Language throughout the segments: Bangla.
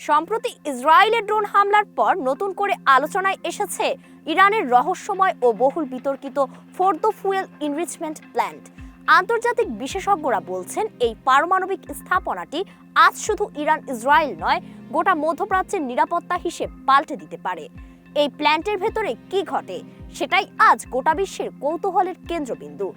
সম্প্রতি ইসরায়েলের ড্রোন হামলার পর নতুন করে আলোচনায় এসেছে ইরানের রহস্যময় ও বহুল বিতর্কিত ফোর্দো ফুয়েল এনরিচমেন্ট প্ল্যান্ট। আন্তর্জাতিক বিশেষজ্ঞরা বলছেন এই পারমাণবিক স্থাপনাটি আজ শুধু ইরান ইসরায়েল নয়, গোটা মধ্যপ্রাচ্যের নিরাপত্তা হিসেব পাল্টে দিতে পারে। এই প্ল্যান্টের ভেতরে কি ঘটে সেটাই আজ গোটা বিশ্বের কৌতূহলের কেন্দ্রবিন্দু।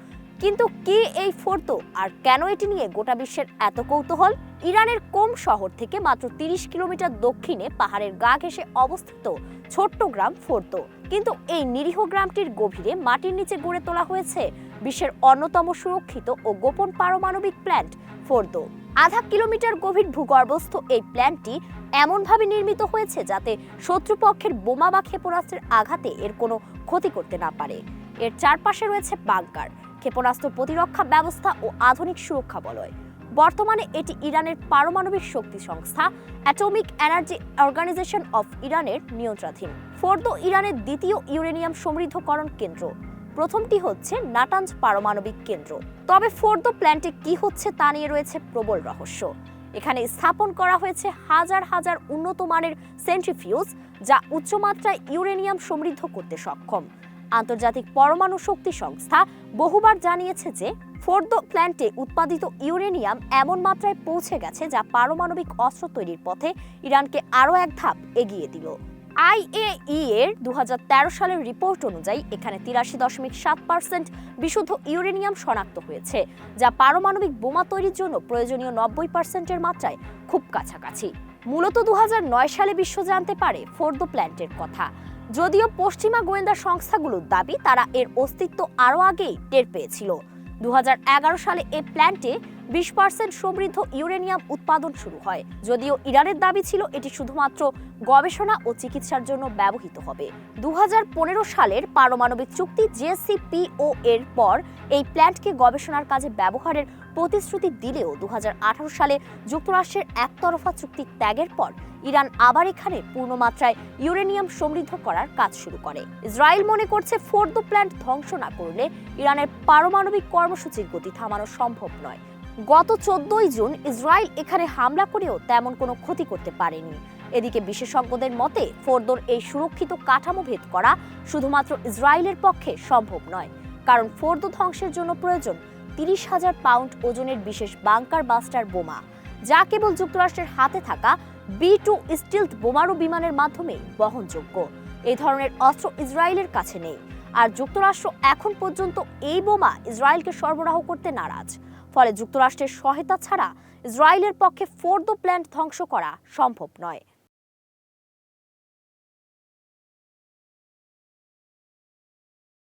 কিন্তু কি এই ফোর্দো, আর কেন এটি নিয়ে গোটা বিশ্বের এত কৌতূহল? ইরানের কোম শহর থেকে মাত্র ৩০ কিলোমিটার দক্ষিণে পাহাড়ের গা ঘেঁষে অবস্থিত ছোট্ট গ্রাম ফোর্দো। কিন্তু এই নিরীহ গ্রামটির গভীরে মাটির নিচে গড়ে তোলা হয়েছে বিশ্বের অন্যতম সুরক্ষিত ও গোপন পারমাণবিক প্ল্যান্ট ফোর্দো। আধা কিলোমিটার গভীর ভূগর্ভস্থ এই প্ল্যান্টটি এমনভাবে নির্মিত হয়েছে যাতে শত্রুপক্ষের বোমা বা ক্ষেপণাস্ত্রের আঘাতে এর কোনো ক্ষতি করতে না পারে। এর চারপাশে রয়েছে বাংকার, ক্ষেপণাস্ত্র প্রতিরক্ষা ব্যবস্থা ও আধুনিক সুরক্ষা বলয়। বর্তমানে এটি ইরানের পারমাণবিক শক্তি সংস্থা অ্যাটমিক এনার্জি অর্গানাইজেশন অফ ইরানের নিয়ন্ত্রণাধীন। ফোর্দো ইরানের দ্বিতীয় ইউরেনিয়াম সমৃদ্ধকরণ কেন্দ্র। প্রথমটি হচ্ছে নাটানজ পারমাণবিক কেন্দ্র। তবে ফোর্দো প্ল্যান্টে কি হচ্ছে তা নিয়ে রয়েছে প্রবল রহস্য। এখানে স্থাপন করা হয়েছে হাজার হাজার উন্নত মানের সেন্ট্রিফিউজ, যা উচ্চমাত্রায় ইউরেনিয়াম সমৃদ্ধ করতে সক্ষম। আন্তর্জাতিক পরমাণু শক্তি সংস্থা বহুবার জানিয়েছে যে ফোর্দো প্ল্যান্টে উৎপাদিত ইউরেনিয়াম এমন মাত্রায় পৌঁছে গেছে যা পারমাণবিক অস্ত্র তৈরির পথে ইরানকে আরও এক ধাপ এগিয়ে দিল। IAEA এর 2013 সালের রিপোর্ট অনুযায়ী এখানে 83.7% বিশুদ্ধ ইউরেনিয়াম শনাক্ত হয়েছে, যা পারমাণবিক বোমা তৈরির জন্য প্রয়োজনীয় 90%-এর মাত্রায় খুব কাছাকাছি। মূলত 2009 সালে বিশ্ব জানতে পারে ফোর্দো প্ল্যান্টের কথা। যদিও পশ্চিমা গোয়েন্দা সংস্থাগুলোর দাবি তারা এর অস্তিত্ব আরও আগেই টের পেয়েছিল। 2011 সালে এই প্ল্যান্টে 20% সমৃদ্ধ ইউরেনিয়াম উৎপাদন শুরু হয়। যদিও ইরানের দাবি ছিল এটি শুধুমাত্র গবেষণা ও চিকিৎসার জন্য ব্যবহৃত হবে। 2015 সালের পারমাণবিক চুক্তি JCPOA এর পর এই প্ল্যান্টকে গবেষণার কাজে ব্যবহারের প্রতিশ্রুতি দিলেও 2018 সালে যুক্তরাষ্ট্রের একতরফা চুক্তি ত্যাগের পর ইরান আবার এখানে পূর্ণমাত্রায় ইউরেনিয়াম সমৃদ্ধ করার কাজ শুরু করে। ইসরায়েল মনে করছে ফোর্দো প্ল্যান্ট ধ্বংস না করলে ইরানের পারমাণবিক কর্মসূচির গতি থামানো সম্ভব নয়। গত 14 জুন ইসরায়েল এখানে হামলা করেও তেমন কোনো ক্ষতি করতে পারেনি। এদিকে বিশেষজ্ঞদের মতে ফোর্দোর এই সুরক্ষিত কাঠামো ভেদ করা শুধুমাত্র ইসরায়েলের পক্ষে সম্ভব নয়, কারণ ফোর্দো ধ্বংসের জন্য প্রয়োজন 30,000 পাউন্ড ওজনের বিশেষ বাংকার বাস্টার বোমা, যা কেবল যুক্তরাষ্ট্রের হাতে থাকা B2 স্টিলথ বোমারু বিমানের মাধ্যমে বহনযোগ্য। এই ধরনের অস্ত্র ইসরায়েলের কাছে নেই, আর যুক্তরাষ্ট্র এখন পর্যন্ত এই বোমা ইসরায়েলকে সরবরাহ করতে নারাজ। ফলে যুক্তরাষ্ট্রের সহায়তা ছাড়া ইসরায়েলের পক্ষে ফোর্দো প্ল্যান্ট ধ্বংস করা সম্ভব নয়।